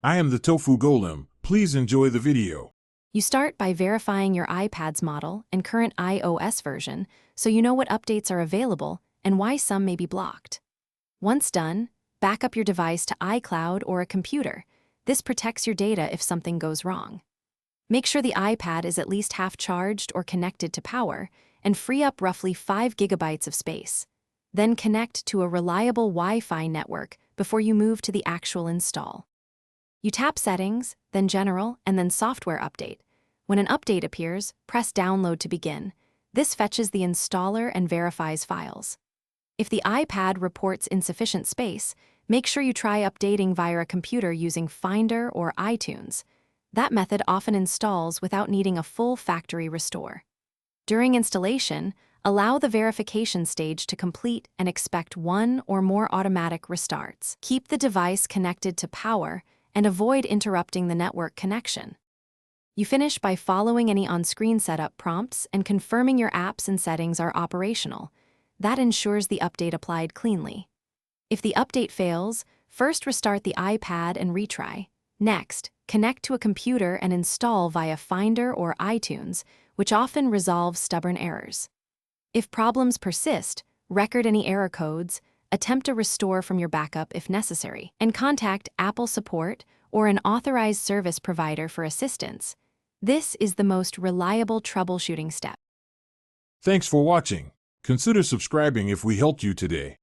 I am the Tofu Golem. Please enjoy the video. You start by verifying your iPad's model and current iOS version so you know what updates are available and why some may be blocked. Once done, back up your device to iCloud or a computer. This protects your data if something goes wrong. Make sure the iPad is at least half charged or connected to power and free up roughly 5 gigabytes of space. Then connect to a reliable Wi-Fi network before you move to the actual install. You tap Settings, then General, and then Software Update. When an update appears, press Download to begin. This fetches the installer and verifies files. If the iPad reports insufficient space, make sure you try updating via a computer using Finder or iTunes. That method often installs without needing a full factory restore. During installation, allow the verification stage to complete and expect one or more automatic restarts. Keep the device connected to power and avoid interrupting the network connection. You finish by following any on-screen setup prompts and confirming your apps and settings are operational. That ensures the update applied cleanly. If the update fails, first restart the iPad and retry. Next, connect to a computer and install via Finder or iTunes, which often resolves stubborn errors. If problems persist, record any error codes, attempt a restore from your backup if necessary, and contact Apple support or an authorized service provider for assistance. This is the most reliable troubleshooting step. Thanks for watching. Consider subscribing if we helped you today.